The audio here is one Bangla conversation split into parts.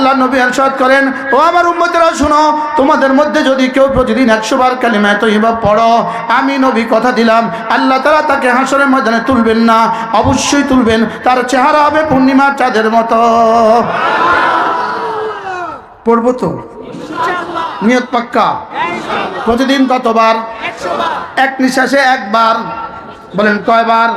আল্লাহ নবী ইরশাদ করেন, ও আমার উম্মতেরা শুনো, তোমাদের মধ্যে যদি কেউ প্রতিদিন 100 বার কালিমা তয়্যিবা পড়ো, আমি নবী কথা দিলাম আল্লাহ তাআলা তাকে হাসরের ময়দানে তুলবেন না, অবশ্যই তুলবেন, তার চেহারা হবে পূর্ণিমার চাঁদের মতো। পড়বো তো ইনশাআল্লাহ, নিয়ত পাক্কা। প্রতিদিন কতবার? 100 বার। এক নিঃশ্বাসে একবার। বলেন কয়বার?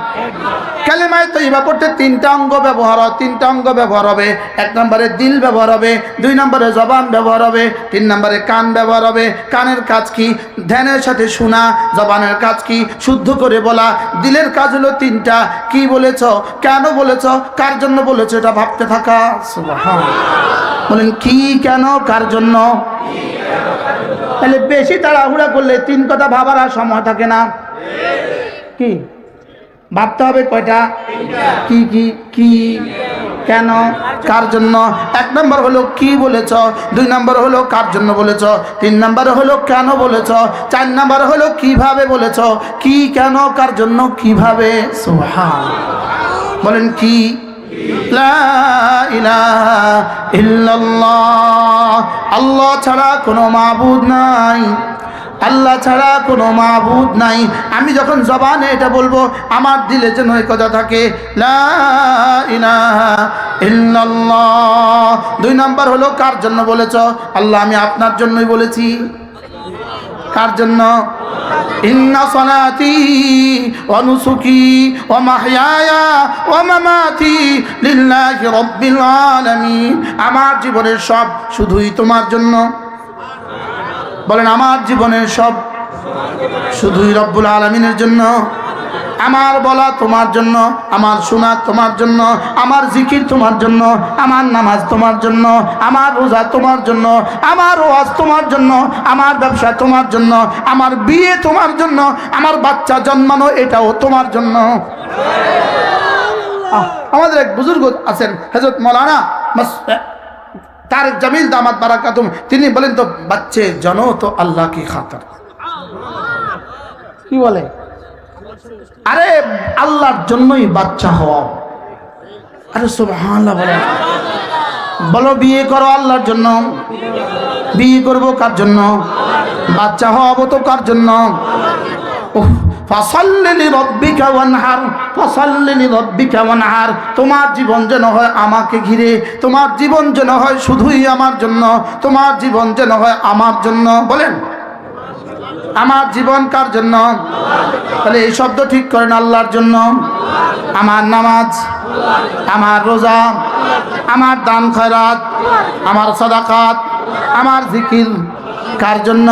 কালিমায়ে তয়্যিবা পড়তে 3টা অঙ্গ ব্যবহার হয়, 3টা অঙ্গ ব্যবহার হবে। 1 নম্বরে দিল ব্যবহার হবে, 2 নম্বরে জবান ব্যবহার হবে, 3 নম্বরে কান ব্যবহার হবে। কানের কাজ কি? ধ্যানের সাথে শোনা। জবানের কাজ কি? শুদ্ধ করে বলা। দিলের কাজ হলো 3টা। কি বলেছ, কেন বলেছ, কার জন্য বলেছ, এটা ভাবতে থাকা। সুবহানাল্লাহ। বলেন কি, কেন, কার জন্য। তাহলে বেশি তাড়াহুড়া করলে 3 কথা ভাবার আর সময় থাকে না। কি ভাবতে হবে? কয়টা? কি কি কি, কেন, কার জন্য। 1 নম্বর হলো কি বলেছ, 2 নম্বর হলো কার জন্য বলেছ, 3 নম্বর হলো কেন বলেছ, 4 নম্বর হলো কিভাবে বলেছ। কি, কেন, কার জন্য, কিভাবে। সুবহানাল্লাহ। বলেন কি? লা ইলাহা ইল্লাল্লাহ, আল্লাহ ছাড়া কোনো মাবুদ নাই, আল্লাহ ছাড়া কোনো মাবুদ নাই। আমি যখন জবানে এটা বলবো, আমার দিলে যেন এই কথা থাকে, লা ইলাহা ইল্লাল্লাহ। 2 নম্বর হলো কার জন্য বলেছ, আল্লাহ আমি আপনার জন্যই বলেছি। কার জন্য? ইন্না সলাতি ওয়া নুসুকি ওয়া মাহইয়ায়া ওয়া মামাতি লিল্লাহি রাব্বিল আলামিন। আমার জীবনের সব শুধুই তোমার জন্য। বলেন আমার জীবনের সব শুধুই রব্বুল আলামিনের জন্য। আমার বলা তোমার জন্য, আমার শোনা তোমার জন্য, আমার জিকির তোমার জন্য, আমার নামাজ তোমার জন্য, আমার রোজা তোমার জন্য, আমার ওয়াজ তোমার জন্য, আমার ব্যবসা তোমার জন্য, আমার বিয়ে তোমার জন্য, আমার বাচ্চা জন্মানো এটাও তোমার জন্য। আমাদের এক বুজুর্গ আছেন হযরত মাওলানা তারেক জামিল দামাত বারাকাতুম, তিনি বলেন তো বাচ্চে জানো তো আল্লাহ কি খাতির। কি বলে? আরে আল্লাহর জন্যই বাচ্চা হওয়া। আরে সুবহানাল্লাহ। বলে বলো বিয়ে করো আল্লাহর জন্য। বিয়ে করবো কার জন্য? বাচ্চা হওয়াবো তো কার জন্য? ফাসাল্লি লিরাব্বিকা ওয়ানহার, ফাসাল্লি লিরাব্বিকা ওয়ানহার। তোমার জীবন যেন হয় আমাকে ঘিরে, তোমার জীবন যেন হয় শুধুই আমার জন্য, তোমার জীবন যেন হয় আমার জন্য। বলেন আমার জীবন কার জন্য? তাহলে এই শব্দ ঠিক করেন, আল্লাহর জন্য। আমার নামাজ, আমার রোজা, আমার দান খয়রাত, আমার সাদাকাত, আমার জিকির কার জন্য?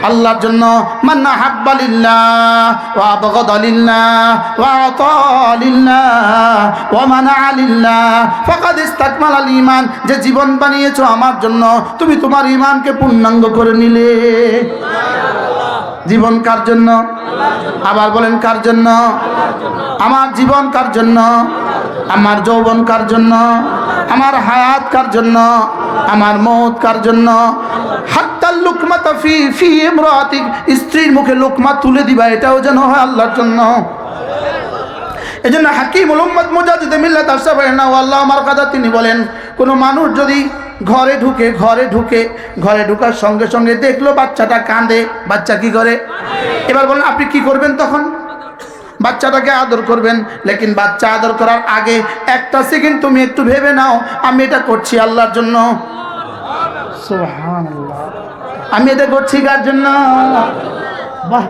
আল্লাহর জন্য। মান আহাব্বা লিল্লাহ ওয়া আবগাদা লিল্লাহ ওয়া আতা লিল্লাহ ওয়া মানা লিল্লাহ ফাকাদ ইসতাকমালাল ঈমান। যে জীবন বানিয়েছো আমার জন্য, তুমি তোমার ঈমানকে পূর্ণাঙ্গ করে নিলে। জীবন কার জন্য? আবার বলেন কার জন্য? আমার জীবন কার জন্য? আমার যৌবন কার জন্য? আমার হায়াত কার জন্য? আমার মওত কার জন্য? হাত্তাল লুকমাতা ফি ইমরাতিক, স্ত্রীর মুখে লোকমা তুলে দিবা এটাও যেন হয় আল্লাহর জন্য। এজন্য হাকিমুল উম্মাত মুজাদ্দিদ মিল্লাত আশরাফুল্লাহ আল্লাহ আমার কথা তিনি বলেন, কোন মানুষ যদি ঘরে ঢুকার সঙ্গে সঙ্গে দেখলো বাচ্চাটা কাঁদে, বাচ্চা কি করে? এবার বলেন আপনি কি করবেন তখন? বাচ্চাটাকে আদর করবেন, লেকিন বাচ্চা আদর করার আগে 1টা সেকেন্ড তুমি একটু ভেবে নাও, আমি এটা করছি আল্লাহর জন্য। সুবহানাল্লাহ। আমি এটা করছি কার জন্য? বাহ,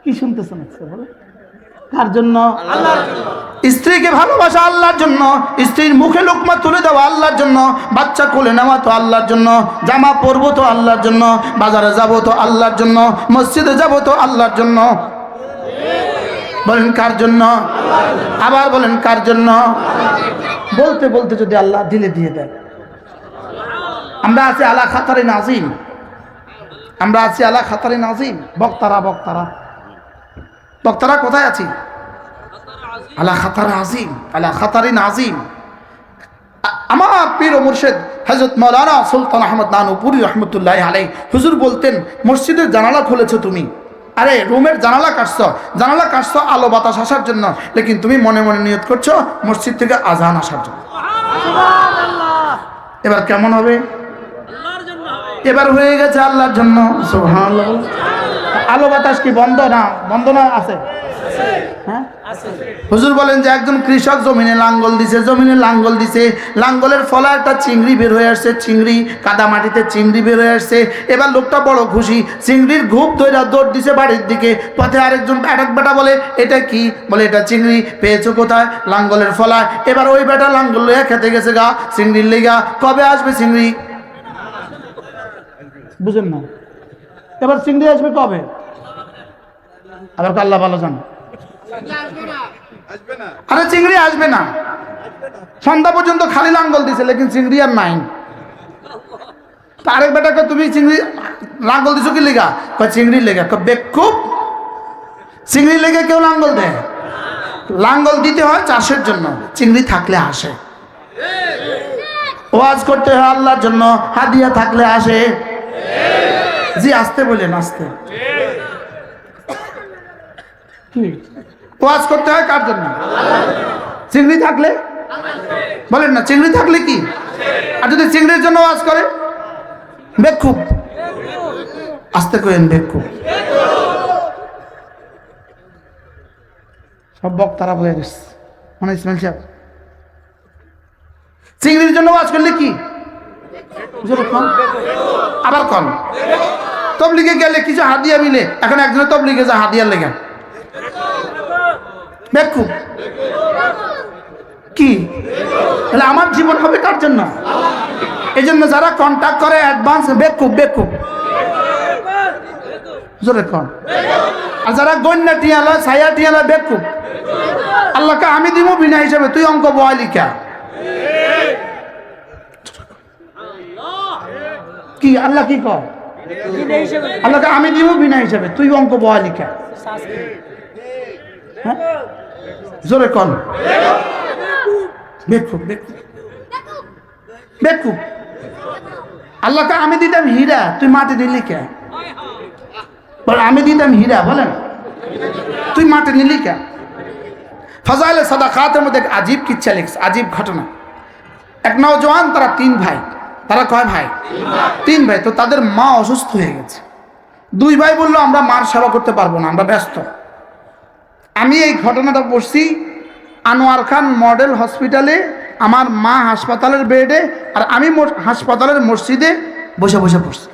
কি শুনতেছেন? বলে কার জন্য? আল্লাহর জন্য। স্ত্রীকে ভালোবাসা আল্লাহর জন্য, স্ত্রীর মুখে লোকমা তুলে দেওয়া আল্লাহর জন্য, বাচ্চা কোলে নেওয়া তো আল্লাহর জন্য, জামা পরবো তো আল্লাহর জন্য, বাজারে যাবো তো আল্লাহর জন্য, মসজিদে যাবো তো আল্লাহর জন্য। বলেন কার জন্য? আবার বলেন কার জন্য? বলতে বলতে যদি আল্লাহ দিলে দিয়ে দেয়। আমরা আছি আলা খাতারিন আযীম, আমরা আছি আলা খাতারিন আযীম। বক্তারা কোথায় আছি? আলা খাতার আযীম, আলা খাতারিন আযীম। আমার পীর ও মুর্শিদ হযরত মাওলানা সুলতান আহমদ নানুপুরি রহমতুল্লাহ আলাইহি হুজুর বলতেন, মসজিদের জানালা খুলেছো তুমি, আরে রুমের জানালা কাটছো আলো বাতাস আসার জন্য, লেকিন তুমি মনে মনে নিয়ত করছো মসজিদ থেকে আজান আসার জন্য। এবার কেমন হবে? এবার হয়ে গেছে আল্লাহর জন্য। সুবহানাল্লাহ। আলো বাতাস কি বন্ধ না? বন্ধ না আছে? হ্যাঁ, হুজুর বলেন যে একজন কৃষক জমিনে লাঙ্গল দিছে, লাঙ্গলের ফলে একটা চিংড়ি বের হয়ে আসছে, চিংড়ি কাদা মাটিতে চিংড়ি বের হয়ে আসছে। এবার লোকটা বড় খুশি, চিংড়ির ঘুপ ধরে দৌড় দিছে বাড়ির দিকে। পথে আরেক বেটা বলে এটা কি? বলে এটা চিংড়ি। পেয়েছো কোথায়? লাঙ্গলের ফলায়। এবার ওই বেটা লাঙ্গল লইয়া খেতে গেছে গা চিংড়ির লেগা। কবে আসবে চিংড়ি? বুঝেন না? এবার চিংড়ি আসবে কবে? আবার আল্লাহ ভালো জানে। আরে চিংড়ি আসবে না, সন্ধ্যা পর্যন্ত খালি লাঙ্গল দিছে, লেকিন চিংড়ি আর নাই। আরেক বেটাকে তুমি চিংড়ি লাঙ্গল দিছো কি লেগা? চিংড়ির লেগা। বেকুব, চিংড়ির লেগে কেউ লাঙ্গল দেয়? লাঙ্গল দিতে হয় চাষের জন্য, চিংড়ি থাকলে আসে। ওয়াজ করতে হয় আল্লাহর জন্য, হাদিয়া থাকলে আসে। জি আসতে বলেন, আসতে। ওয়াজ করতে হয় কার জন্য? চিংড়ি থাকলে বলেন না, চিংড়ি থাকলে কি? আর যদি চিংড়ির জন্য ওয়াজ করে? বেকুব, আসতে করেন বেকুব। সব বক্তারা হয়ে গেছে মানে ইসমাইল সাহেব। চিংড়ির জন্য ওয়াজ করলে কি? আবার কন তবলিগে গেলে কিছু হাদিয়া মিলে, এখন একজনের তবলিগে যা হাদিয়ার লেগে বেকুব কি? তাহলে আমার জীবন হবে কার জন্য? এই জন্য যারা কন্ট্যাক্ট করে অ্যাডভান্স বেকুব, বেকুব জোরে কন। আর যারা গন্যা টিয়ালা ছায়া টিয়ালা বেকুব। আল্লাহকে আমি দিব বিনা হিসাবে, তুই অঙ্ক বয়ালিকা কি? আল্লাহ কি কর? আল্লাহকে আমি দিব বিনা হিসাবে, তুই অঙ্ক বয়ালিকা। জোরে কন বেকুব, বেকুব, বেকুব। আল্লাহকে আমি দিতাম হীরা, তুই মাটি নিলি কে? বল আমি দিতাম হীরা, বলেন তুই মাটি নিলি কে? ফাজাইলে সাদাকাতের মধ্যে এক আজীব কিচ্ছা লিখছে, আজীব ঘটনা। এক নওজোয়ান, তারা তিন ভাই। তারা কয় ভাই? তিন ভাই। তো তাদের মা অসুস্থ হয়ে গেছে। দুই ভাই বললো আমরা মার সেবা করতে পারবো না, আমরা ব্যস্ত। আমি এই ঘটনাটা পড়ছি আনোয়ার খান মডেল হসপিটালে, আমার মা হাসপাতালের বেডে, আর আমি হাসপাতালের মসজিদে বসে বসে পড়ছি।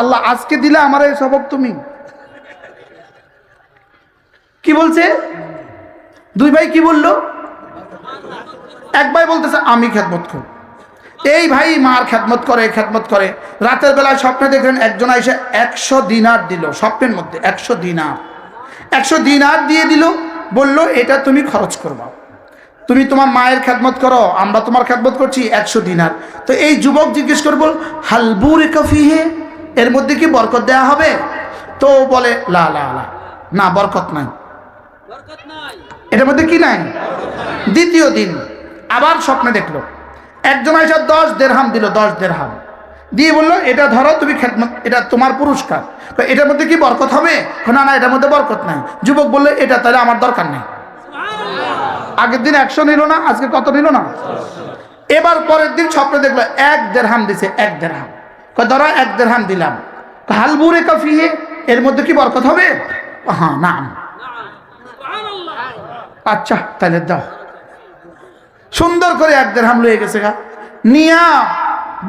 আল্লাহ আজকে দিলে আমার এই সবক তুমি। কি বলছে? দুই ভাই কি বললো? এক ভাই বলতেছে আমি খেদমত করি। এই ভাই মার খেদমত করে। রাতের বেলায় স্বপ্নে দেখলেন একজন এসে 100 দিনার দিল। স্বপ্নের মধ্যে 100 দিনার দিয়ে দিল। বলল এটা তুমি খরচ করবা, তুমি তোমার মায়ের খেদমত করো, আমরা তোমার খেদমত করছি, 100 দিনার। তো এই যুবক জিজ্ঞেস করবো হালবুরে কফিহে, এর মধ্যে কি বরকত দেয়া হবে? তো বলে লা লা লা, না বরকত নাই, এটার মধ্যে কি নাই। দ্বিতীয় দিন আবার স্বপ্নে দেখলো একজন এসে 10 দিরহাম দিল, 10 দিরহাম দিয়ে বললো এটা ধরো তুমি খেদমত, এটা তোমার পুরস্কার। এটার মধ্যে কি বরকত হবে? না না, এটার মধ্যে বরকত নাই। যুবক বললো এটা তাহলে আমার দরকার নেই। আগের দিন 100 নিল না, আজকে কত নিল না? এবার পরের দিন স্বপ্নে দেখলো 1 দিরহাম দিছে, 1 দিরহাম। ধরো 1 দিরহাম দিলাম। হালবুরে কফিহে, এর মধ্যে কি বরকত হবে? হ্যাঁ না। আচ্ছা তাহলে দাও। সুন্দর করে 1 দিরহাম লয়ে গেছে গা। নিয়া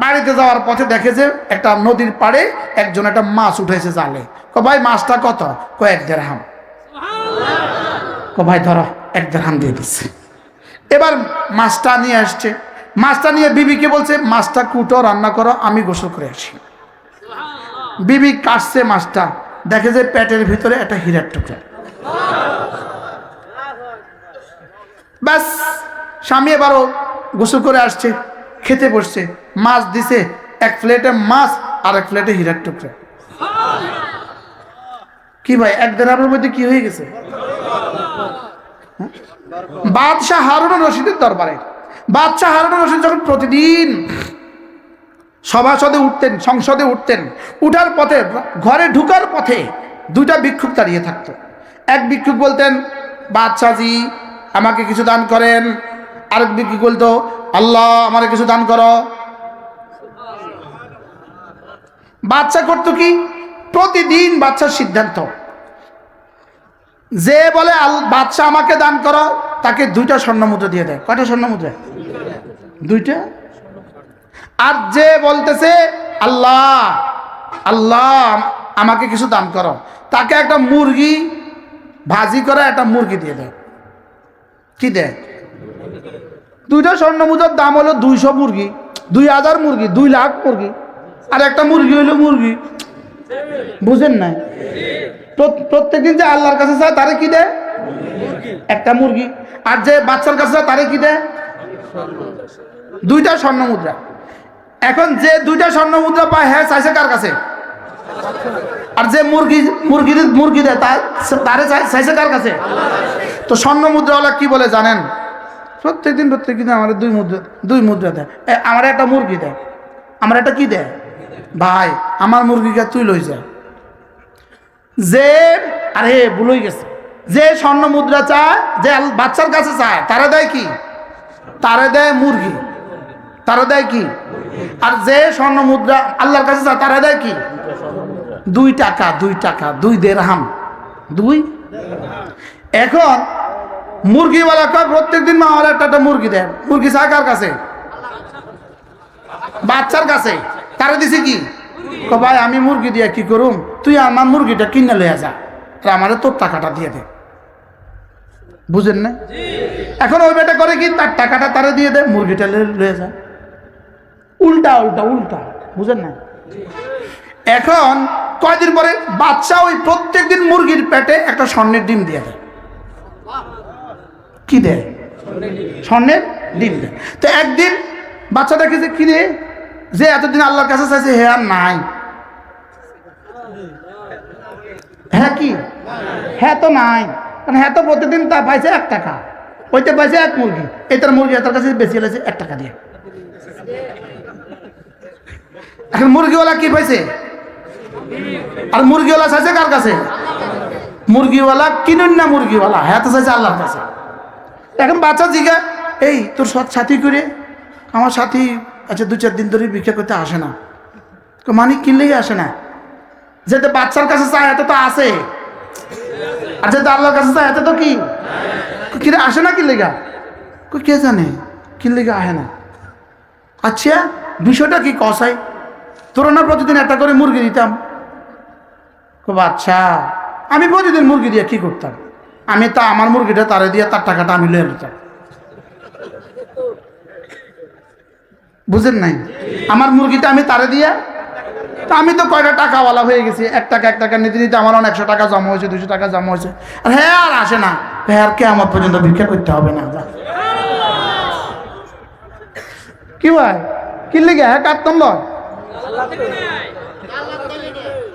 বাড়িতে যাওয়ার পথে দেখে যে একটা নদীর পাড়ে একজন একটা মাছ উঠেছে জালে। ভাই মাছটা কত? 1 দিরহাম। ভাই ধরো 1 দিরহাম দিয়ে দিচ্ছে। এবার মাছটা নিয়ে আসছে, মাছটা নিয়ে বিবিকে বলছে মাছটা কুটো, রান্না করো, আমি গোসল করে আসি। বিবি কাটছে মাছটা, দেখে যে পেটের ভিতরে একটা হীরার টুকরা। ব্যাস, স্বামী এবারও গোসল করে আসছে, খেতে বসছে, মাছ দিছে, 1 প্লেটে মাছ আর 1 প্লেটে হীরার টুকরা। কি ভাই 1 দিরহামের মধ্যে কি হয়ে গেছে? বাদশাহ হারুন রশিদের দরবারে, বাদশাহ হারুন রশিদ যখন প্রতিদিন সভাসদে উঠতেন, সংসদে উঠতেন, উঠার পথে ঘরে ঢুকার পথে 2টা ভিক্ষুক দাঁড়িয়ে থাকতো। এক ভিক্ষুক বলতেন বাদশাহজি আমাকে কিছু দান করেন। আরেক দিক কি বলতো, আল্লাহ আমার কিছু দান করো। বাচ্চা করতো কি, প্রতিদিন বাচ্চার সিদ্ধান্ত, যে বলে বাচ্চা আমাকে দান করো তাকে 2টা স্বর্ণ মুদ্রা দিয়ে দেয়। কয়টা স্বর্ণ মুদ্রা? 2টা। আর যে বলতেছে আল্লাহ আল্লাহ আমাকে কিছু দান করো, তাকে একটা মুরগি ভাজি করে একটা মুরগি দিয়ে দেয়। কি দেয়? 2টা স্বর্ণ মুদ্রার দাম হলো 200 মুরগি, 2000 মুরগি, 2 লাখ মুরগি। আর একটা মুরগি হইলো মুরগি। বুঝেন নাই? প্রত্যেকদিন যে আল্লাহর কাছে চায় তারে কি দেয়? একটা মুরগি। আর যে বাচ্চার কাছে চায় তারে কি দেয়? 2টা স্বর্ণ মুদ্রা। এখন যে 2টা স্বর্ণ মুদ্রা পায়, হ্যাঁ চাইছে কার কাছে? আর যে মুরগি দেয় তারে চাইছে কার কাছে? তো স্বর্ণ মুদ্রাওয়ালা কি বলে জানেন? প্রত্যেকদিন আমার 2 মুদ্রা দেয়। আমার একটা মুরগি দেয়, আমার একটা কি দেয়? ভাই আমার মুরগিকে তুই লই যা। যে আরে ভুলই গেছে, যে স্বর্ণ মুদ্রা চায়, যে বাচ্চার কাছে চায়, তারা দেয় কি? তারা দেয় মুরগি, তারা দেয় কি? আর যে স্বর্ণ মুদ্রা আল্লাহর কাছে চায়, তারা দেয় কি? 2 টাকা, 2 টাকা, 2 দিরহাম, 2। এখন মুরগিওয়ালা কয় প্রত্যেকদিন মা আমার একটা মুরগি দেয়। মুরগি চায় কার কাছে? বাচ্চার কাছে। তারা দিছে কি? ভাই আমি মুরগি দিয়ে কি করুম, তুই আমার মুরগিটা কিনে লইয়া যা, আমারে তোর টাকাটা দিয়ে দে। বুঝেন না? এখন ওই বেটা করে কি, তার টাকাটা তারা দিয়ে দেয়, মুরগিটা লইয়া যায়। উল্টা উল্টা উল্টা। বুঝেন না? এখন কয়দিন পরে বাচ্চা ওই প্রত্যেকদিন মুরগির পেটে একটা স্বর্ণের ডিম দিয়ে দেয়। কি দেয়? স্বর্ণের ডিম দেয়। তো একদিন বাচ্চা দেখেছে কি রে, যে এতদিন আল্লাহর কাছে চাইছে হে আর নাই। হ্যাঁ কি? হ্যাঁ তো নাই, কারণ হ্যাঁ তো প্রতিদিন তা পাইছে 1 টাকা, ওইটা পাইছে 1 মুরগি, এটার মুরগি এটার কাছে বেশি হয়েছে 1 টাকা দিয়ে। এখন মুরগিওয়ালা কি পাইছে? আর মুরগিওয়ালা চাইছে কার কাছে? মুরগিওয়ালা কিনুন না, মুরগিওয়ালা হ্যাঁ তো চাইছে আল্লাহর কাছে। এখন বাচ্চা জিগা, এই তোর সাথী করে, আমার সাথী আচ্ছা 2-4 দিন ধরে ভিক্ষা করতে আসে না। মানিক কিনলেই আসে না। যেটা বাচ্চার কাছে চায় এত তো আসে, আর যেটা আল্লাহর কাছে চায় এত তো কি কিরে আসে না। কি লেগা? কে জানে কি লেগা আসে না। আচ্ছা বিষয়টা কি কসাই? তোর না প্রতিদিন একটা করে মুরগি দিতাম। আচ্ছা আমি প্রতিদিন মুরগি দিয়ে কি করতাম? আমি তা আমার মুরগিটা তারে দিয়ে তার টাকাটা আমি লয়ে নিতাম। বুঝেন নাই? আমার মুরগিটা আমি তারে দিয়ে, তা আমি তো কয়টা টাকাওয়ালা হয়ে গেছি। 1 টাকা 1 টাকা নিতে নিতে আমার 100 টাকা জমা হয়েছে, 200 টাকা জমা হয়েছে। আর হ্যাঁ আর আসে না, হ্যাঁ আর কে আমার পর্যন্ত ভিক্ষা করতে হবে না। কি ভাই কি লেগে? হ্যাঁ কার নম্বর?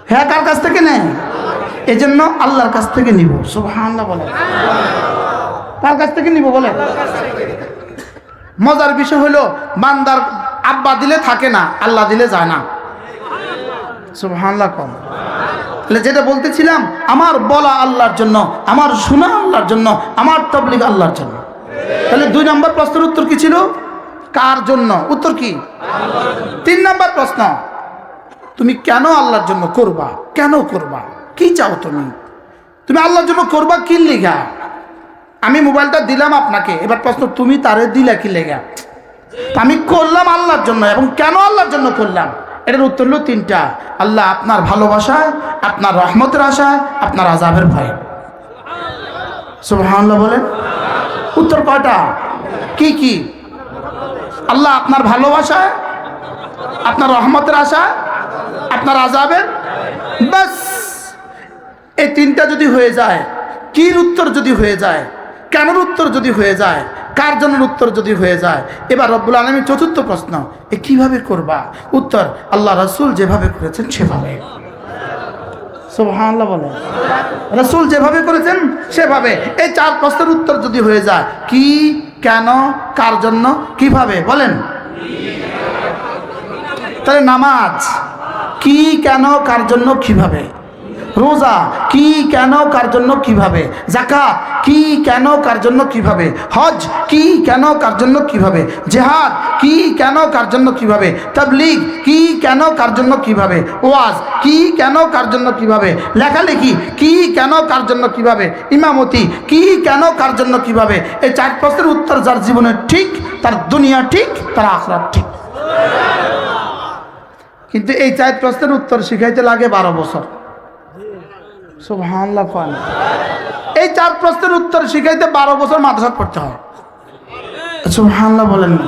হ্যাঁ কার কাছ থেকে নেয়? এই জন্য আল্লাহর কাছ থেকে নিব। সুবহানাল্লাহ বলে। কার কাছ থেকে নিব বলে? মজার বিষয় হলো বান্দার আব্বা দিলে থাকে না, আল্লাহ দিলে যায় না। সুবহানাল্লাহ কম। তাহলে যেটা বলতেছিলাম, আমার বলা আল্লাহর জন্য, আমার শোনা আল্লাহর জন্য, আমার তাবলীগ আল্লাহর জন্য। তাহলে 2 নম্বর প্রশ্নের উত্তর কি ছিল? কার জন্য? উত্তর কি? 3 নম্বর প্রশ্ন, তুমি কেন আল্লাহর জন্য করবা? কেন করবা? কি চাও তুমি? তুমি আল্লাহর জন্য করবা কি লিগা? আমি মোবাইলটা দিলাম আপনাকে, এবার প্রশ্ন তুমি তারে দিলা কি লেগা? আমি করলাম আল্লাহর জন্য, এবং কেন আল্লাহর জন্য করলাম? এটার উত্তর হলো 3টা। আল্লাহ আপনার ভালোবাসায়, আপনার রহমতের আশায়, আপনার আযাবের ভয়ে। সুবহানাল্লাহ বলেন। উত্তর কয়টা? কি কি? আল্লাহ আপনার ভালোবাসায়, আপনার রহমতের আশায়, আপনার আযাবের, বাস এই 3টা যদি হয়ে যায়, কির উত্তর যদি হয়ে যায়, কেনর উত্তর যদি হয়ে যায়, কার জন্য উত্তর যদি হয়ে যায়, এবার রব্বুল আলামিন 4র্থ প্রশ্ন, কিভাবে করবা? উত্তর আল্লাহ রাসূল যেভাবে করেছেন সেভাবে। সুবহানাল্লাহ বলেন। রাসূল যেভাবে করেছেন সেভাবে। এই 4 প্রশ্নের উত্তর যদি হয়ে যায়, কি, কেন, কার জন্য, কিভাবে, বলেন। তাহলে নামাজ কি, কেন, কার জন্য, কিভাবে। রোজা কি কেন কার জন্য কিভাবে, যাকাত কি কেন কার জন্য কিভাবে, হজ কি কেন কার জন্য কিভাবে, জিহাদ কি কেন কার জন্য কিভাবে, তাবলীগ কি কেন কার জন্য কিভাবে, ওয়াজ কি কেন কার জন্য কিভাবে, লেখালেখি কি কেন কার জন্য কিভাবে, ইমামতি কি কেন কার জন্য কিভাবে। এই 4 প্রশ্নের উত্তর যার জীবনে ঠিক, তার দুনিয়া ঠিক, তার আখিরাত ঠিক। কিন্তু এই 4 প্রশ্নের উত্তর শিখাইতে লাগে 12 বছর। সুবহানাল্লাহ। এই 4 প্রশ্নের উত্তর শিখাইতে 12 বছর মাদ্রাসা পড়তে হয়। সুবহানাল্লাহ বলেন না।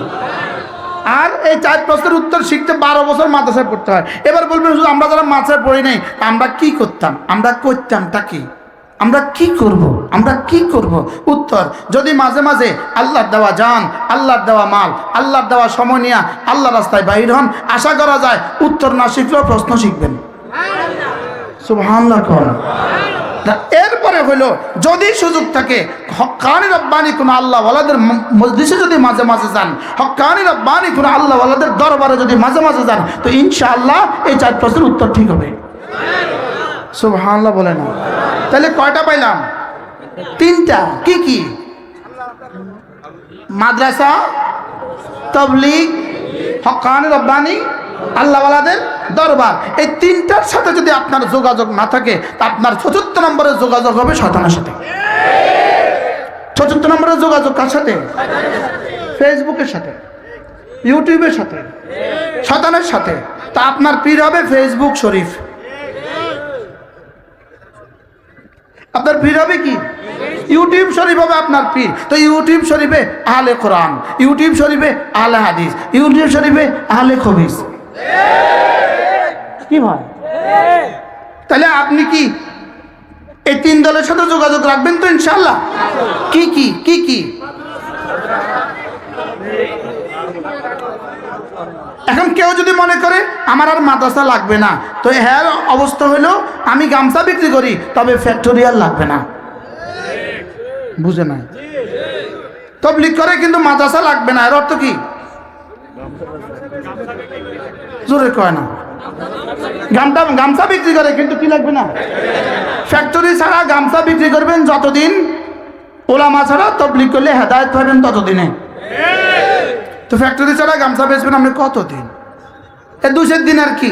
আর এই 4 প্রশ্নের উত্তর শিখতে 12 বছর মাদ্রাসায় পড়তে হয়। এবার বলবেন হুজুর আমরা যারা মাদ্রাসায় পড়ি নাই আমরা কি করতাম, আমরা করতামটা কি, আমরা কি করব, আমরা কি করব? উত্তর, যদি মাঝে মাঝে আল্লাহর দেওয়া জান, আল্লাহর দেওয়া মাল, আল্লাহর দেওয়া সময় নিয়ে আল্লাহ রাস্তায় বাইর হন, আশা করা যায় উত্তর না শিখলেও প্রশ্ন শিখবেন। সুবহানাল্লাহ। এরপরে হলো যদি সুযোগ থাকে হক্কানি রব্বানি কোন আল্লাহ ওয়ালাদের মজলিসে যদি মাঝে মাঝে যান, হক্কানি রব্বানি কোন আল্লাহ ওয়ালাদের দরবারে যদি মাঝে মাঝে যান, তো ইনশাআল্লাহ এই 4 প্রশ্নের উত্তর ঠিক হবে। সুবহানাল্লাহ বলে না। তাহলে কয়টা পাইলাম? 3টা। কি কি? মাদ্রাসা, তাবলীগ, হক্কানি রব্বানি, আল্লাহ ওয়ালাদের দরবার। এই 3টার সাথে যদি আপনার যোগাযোগ না থাকে, তা আপনার 4র্থ নম্বরের যোগাযোগ হবে শয়তানের সাথে। 4র্থ নম্বরের যোগাযোগ কার সাথে? ফেসবুকের সাথে, ইউটিউবের সাথে, শয়তানের সাথে। তা আপনার পীর হবে ফেসবুক শরীফ। আপনার পীর হবে কি? ইউটিউব শরীফ হবে আপনার পীর। তো ইউটিউব শরীফে আহলে কোরআন, ইউটিউব শরীফে আহলে হাদিস, ইউটিউব শরীফে আহলে খবিস। কি ভাই? তাহলে আপনি কি এই 3 দলের সাথে যোগাযোগ রাখবেন তো ইনশাআল্লাহ? কি কি কি কি? এখন কেউ যদি মনে করে আমার আর মাদ্রাসা লাগবে না, তো হ্যাঁ অবস্থা হলো আমি গামছা বিক্রি করি তবে ফ্যাক্টরিয়াল লাগবে না। বুঝে নাই? তাবলীগ করে কিন্তু মাদ্রাসা লাগবে না, এর অর্থ কি? জোরে কয় না। গামছা বিক্রি করে কিন্তু কি লাগবে না? ফ্যাক্টরি ছাড়া গামছা বিক্রি করবেন যতদিন, ওলামা ছাড়া তাবলীগ করলে হেদায়েত পাবেন ততদিনে। তো ফ্যাক্টরি ছাড়া গামছা বেচবেন আপনি কতদিন? এই 2 দিন আর কি,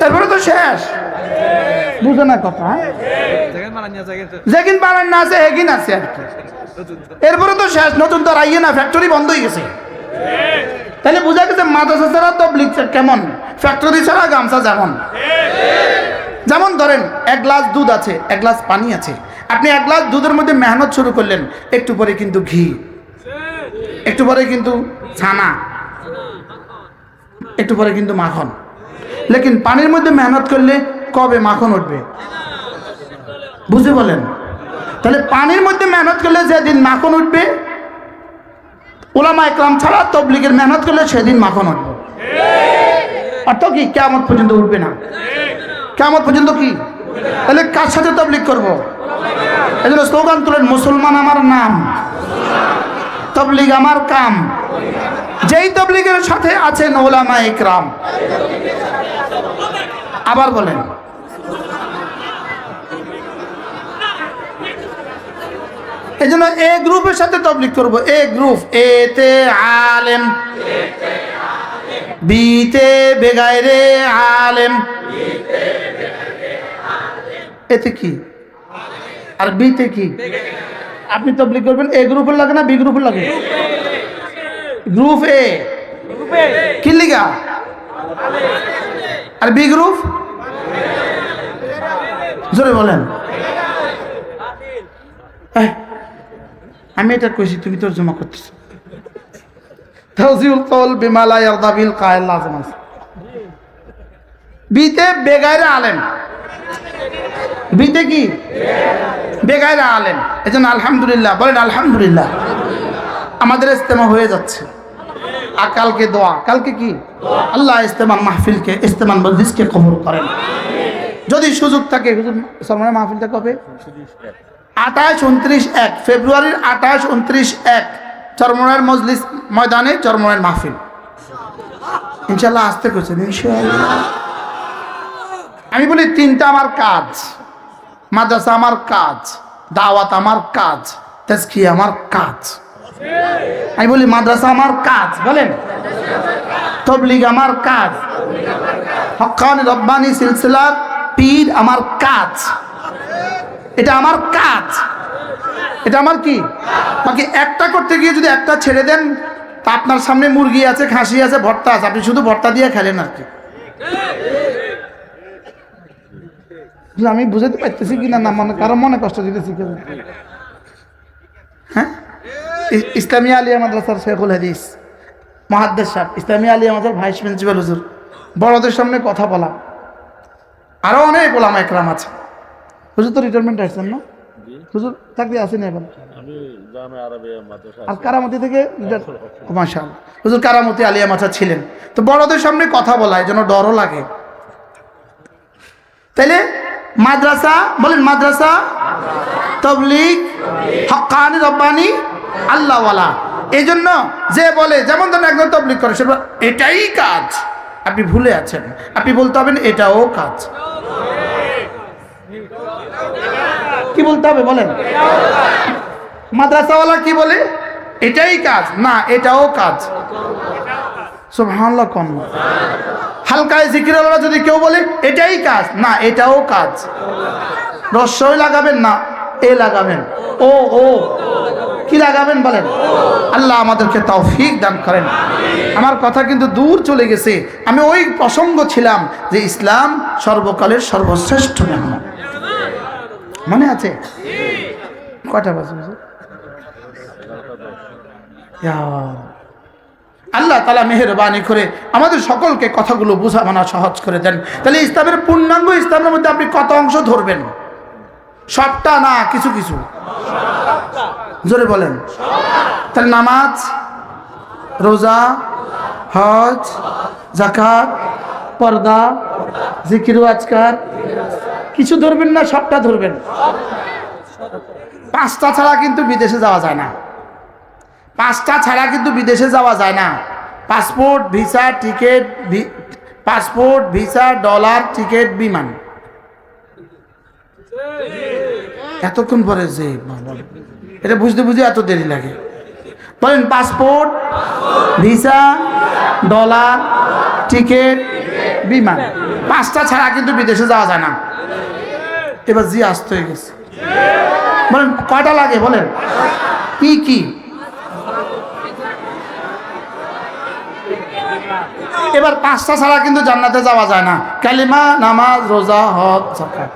তারপরে তো শেষ। বুঝে না কথা? যেদিন বানান না আছে এগিন আছে আর কি, এরপরে তো শেষ। নতুন তো আর আইয়ে না, ফ্যাক্টরি বন্ধ হয়ে গেছে। তাহলে বোঝা গেছে মাদ্রাসা ছাড়া তাবলীগ কেমন, ফ্যাক্টরি ছাড়া গামছা যেমন। যেমন ধরেন 1 গ্লাস দুধ আছে, 1 গ্লাস পানি আছে। আপনি 1 গ্লাস দুধের মধ্যে মেহনত শুরু করলেন, একটু পরে কিন্তু ঘি, একটু পরে কিন্তু ছানা, একটু পরে কিন্তু মাখন। লেকিন পানির মধ্যে মেহনত করলে কবে মাখন উঠবে? বুঝে বলেন? তাহলে পানির মধ্যে মেহনত করলে যেদিন মাখন উঠবে, উলামা ইকরাম ছাড়া তাবলীগের মেহনত করলে সেদিন মাখন উঠবে। অর্থ কি? কিয়ামত পর্যন্ত উঠবে না। কিয়ামত পর্যন্ত কি? তাহলে কার সাথে তাবলীগ করব? এজন্য স্লোগান তুলেন, মুসলমান আমার নাম, তাবলীগ আমার কাম। যেই তাবলীগের সাথে আছেন উলামা ইকরাম। আবার বলেন, এই জন্য এ গ্রুপের সাথে তাবলীগ করব। এ গ্রুপ, এ তে আলেম, বি তে বেগাইরে আলেম। এতে কি আর বি তে কি? আপনি তাবলীগ করবেন এ গ্রুপের লাগে না বি গ্রুপের লাগে? গ্রুপ এ কি লিগা, আর বি গ্রুপ জোরে বলেন। আমি এটা কইছি, তুমি তোর জমা করতেছ। তাওজিউল কওল বিমা লা ইয়ারদা বিল কায়েল লাজম আছে। বিতে বেগাইরে আলেম, বিতে কি? বেগাইরে আলেম। এজন্য আলহামদুলিল্লাহ বলেন, আলহামদুলিল্লাহ আমাদের ইস্তেমা হয়ে যাচ্ছে। আর কালকে দোয়া, কালকে কি? আল্লাহ ইস্তেমা মাহফিলকে, ইস্তেমা মজলিসকে কবুল করেন। যদি সুযোগ থাকে, হুজুর সরমনের মাহফিলটা কবে? 28, 29, 1 ফেব্রুয়ারির 28, 29, 1 চরমনের মজলিস ময়দানে চরমনের মাহফিল ইনশাআল্লাহ আসতে করছেন। ইনশাআল্লাহ আমি বলি তিনটা আমার কাজ, মাদ্রাসা আমার কাজ, দাওয়াত আমার কাজ, তাজকিয়া আমার কাজ। আমি বলি মাদ্রাসা আমার কাজ, বলেন তাবলীগ আমার কাজ, হক্কানি রব্বানি সিলসিলার পীর আমার কাজ, এটা আমার কাজ, এটা আমার কি। বাকি একটা করতে গিয়ে যদি একটা ছেড়ে দেন, তা আপনার সামনে মুরগি আছে, খাসি আছে, ভর্তা আছে, আপনি শুধু ভর্তা দিয়ে খেলেন আর কি। আমি বুঝাতে পারতেছি কিনা না, মনে কারো মনে কষ্ট দিতেছি কেন? হ্যাঁ, ইসলামিয়া আলিয়া মাদ্রাসার শেখুল হাদিস মুহাদ্দিস সাহেব, ইসলামিয়া আলিয়া মাদ্রাসার ভাইস প্রিন্সিপাল হুজুর, বড়দের সামনে কথা বলা, আরো অনেক ওলামা একরাম আছে। হুজুর তো রিটায়ারমেন্ট আসছেন না? হুজুর চাকরি আছে না এখন? আর কারামতি থেকে মাশাআল্লাহ, হুজুর কারামতি আলিয়া মাদ্রাসা ছিলেন। তো বড়দের সামনে কথা বলা এই জন্য ডরও লাগে। তাইলে মাদ্রাসা, বলেন মাদ্রাসা, তাবলীগ, হক্কানি রব্বানি, আল্লাহওয়ালা। এই জন্য যে বলে, যেমন ধরেন একজন তাবলীগ করে, সে এটাই কাজ, আপনি ভুলে আছেন। আপনি বলতে হবেন এটাও কাজ। কি বলতে হবে বলেন? মাদ্রাসাওয়ালা কি বলে? এটাই কাজ না, এটাও কাজ। সুবহানাল্লাহ কোন হালকায় জিকিরওয়ালা যদি কেউ বলে এটাই কাজ না, এটাও কাজ। রস্যই লাগাবেন না, এ লাগাবেন, ও ও কি লাগাবেন বলেন? আল্লাহ আমাদেরকে তৌফিক দান করেন। আমার কথা কিন্তু দূর চলে গেছে। আমি ওই প্রসঙ্গ ছিলাম যে ইসলাম সর্বকালের সর্বশ্রেষ্ঠ মেহমান। মনে আছে? কয়টা বাজে? আল্লাহ তাআলা মেহেরবানি করে আমাদের সকলকে কথাগুলো বোঝা মানা সহজ করে দেন। তাহলে ইসলামের পূর্ণাঙ্গ ইসলামের মধ্যে আপনি কত অংশ ধরবেন? সবটা না, কিছু কিছু। জোরে বলেন। তাহলে নামাজ, রোজা, হজ, যাকাত, পর্দা, জিকির ও আজকার কিছু ধরবেন না, সবটা ধরবেন। পাঁচটা ছাড়া কিন্তু বিদেশে যাওয়া যায় না। পাঁচটা ছাড়া কিন্তু বিদেশে যাওয়া যায় না। Passport, visa, ticket, passport, visa, dollar, ticket, বিমান। এতক্ষণ পরে যে এটা বুঝতে বুঝতে এত দেরি লাগে। বলেন পাসপোর্ট, ভিসা, ডলার, টিকিট, বিমান। পাঁচটা ছাড়া কিন্তু বিদেশে যাওয়া যায় না। এবার জি আসতে হয়ে গেছে। বলেন কয়টা লাগে বলেন? কি কি? এবার পাঁচটা ছাড়া কিন্তু জান্নাতে যাওয়া যায় না। কালিমা, নামাজ, রোজা, হজ, যাকাত।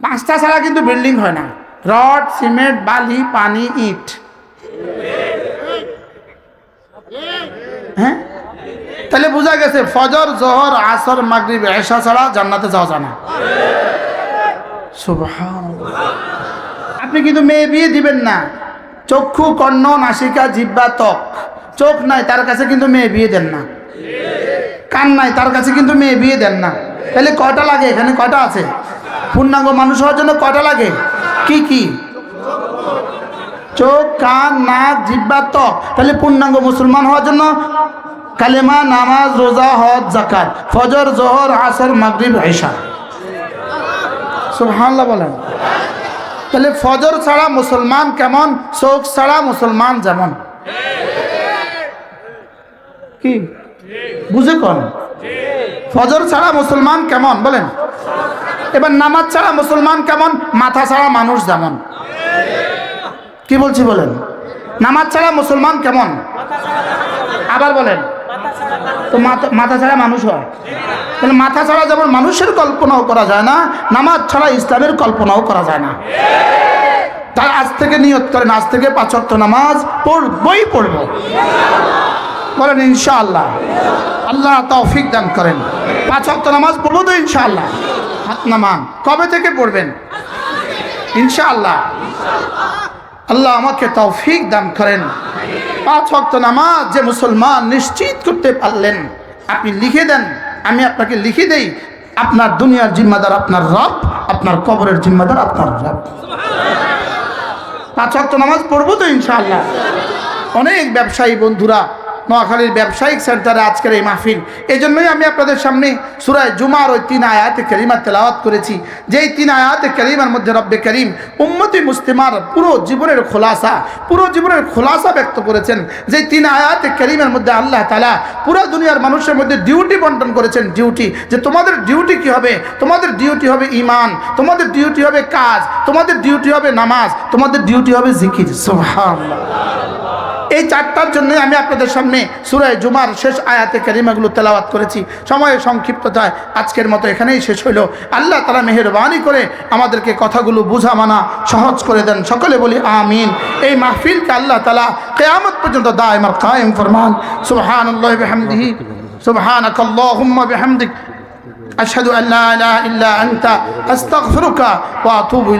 পাঁচটা ছাড়া কিন্তু বিল্ডিং হয় না। রড, সিমেন্ট, বালি, পানি, ইট। হ্যাঁ, তাহলে বোঝা গেছে ফজর, জোহর, আসর, মাগরিব, এশা ছাড়া জান্নাতে যাওয়া যায় না। সুবহানাল্লাহ। আপনি কিন্তু মেয়ে বিয়ে দিবেন না। চক্ষু, কর্ণ, নাসিকা, জিহ্বা, ত্বক। চোখ নাই তার কাছে কিন্তু মেয়ে বিয়ে দেন না। কান নাই তার কাছে কিন্তু মেয়ে বিয়ে দেন না। তাহলে কয়টা লাগে? এখানে কয়টা আছে? পূর্ণাঙ্গ মানুষ হওয়ার জন্য কয়টা লাগে? কি কি? চোখ, কান, নাক, জিহ্বা, ত্বক। তাহলে পূর্ণাঙ্গ মুসলমান হওয়ার জন্য কালেমা, নামাজ, রোজা, হজ, যাকাত, ফজর, জোহর, আসর, মাগরিব, এশা। সুবহানাল্লাহ বলেন। তাহলে ফজর ছাড়া মুসলমান কেমন? চোখ ছাড়া মুসলমান যেমন। কি বুঝে কোন? ফজর ছাড়া মুসলমান কেমন বলেন? এবার নামাজ ছাড়া মুসলমান কেমন? মাথা ছাড়া মানুষ যেমন। কি বলছি বলেন? নামাজ ছাড়া মুসলমান কেমন? আবার বলেন তো। মাথা ছাড়া মানুষ হয়। তাহলে মাথা ছাড়া যেমন মানুষের কল্পনাও করা যায় না, নামাজ ছাড়া ইসলামের কল্পনাও করা যায় না। তার আজ থেকে নিয়ত করেন, আজ থেকে 5 ওয়াক্ত নামাজ পড়বই পড়ব। বলেন ইনশাআল্লাহ। আল্লাহ তৌফিক দান করেন। 5 ওয়াক্ত নামাজ পড়বো তো ইনশাআল্লাহ। হাত নামান। কবে থেকে পড়বেন? ইনশাআল্লাহ। আল্লাহ আমাকে তৌফিক দান করেন। 5 ওয়াক্ত নামাজ যে মুসলমান নিশ্চিত করতে পারলেন, আপনি লিখে দেন, আমি আপনাকে লিখে দেই, আপনার দুনিয়ার জিম্মাদার আপনার রব, আপনার কবরের জিম্মাদার আপনার রব। 5 ওয়াক্ত নামাজ পড়বো তো ইনশাআল্লাহ। অনেক ব্যবসায়ী বন্ধুরা নোয়াখালীর ব্যবসায়িক সেন্টারে আজকের এই মাহফিল। এই জন্যই আমি আপনাদের সামনে সূরা জুমার ওই 3 আয়াতে কারিমা তেলাওয়াত করেছি, যেই 3 আয়াতে কারিমার মধ্যে রব্বে করিম উম্মতি মুসলিমার পুরো জীবনের খোলাসা ব্যক্ত করেছেন। যেই 3 আয়াতে কারিমার মধ্যে আল্লাহ তাআলা পুরো দুনিয়ার মানুষের মধ্যে ডিউটি বন্টন করেছেন। ডিউটি, যে তোমাদের ডিউটি কি হবে? তোমাদের ডিউটি হবে ঈমান, তোমাদের ডিউটি হবে কাজ, তোমাদের ডিউটি হবে নামাজ, তোমাদের ডিউটি হবে জিকির। সুবহানাল্লাহ। এই 4টার জন্য আমি আপনাদের সামনে সূরা জুমার শেষ আয়াতে কারিমাগুলো তেলাওয়াত করেছি। সময়ের সংক্ষিপ্ততায় আজকের মতো এখানেই শেষ হইল। আল্লাহ তাআলা মেহেরবানি করে আমাদেরকে কথাগুলো বুঝা মানা সহজ করে দেন। সকলে বলি আমিন। এই মাহফিলকে আল্লাহ তাআলা কিয়ামত পর্যন্ত দায়ম আর কায়েম ফরমান। সুবহানাল্লাহি বিহামদিহি, সুবহানাকাল্লাহুম্মা বিহামদিক, আশহাদু আন লা ইলাহা ইল্লা আনতা আস্তাগফিরুকা ওয়া আতুবু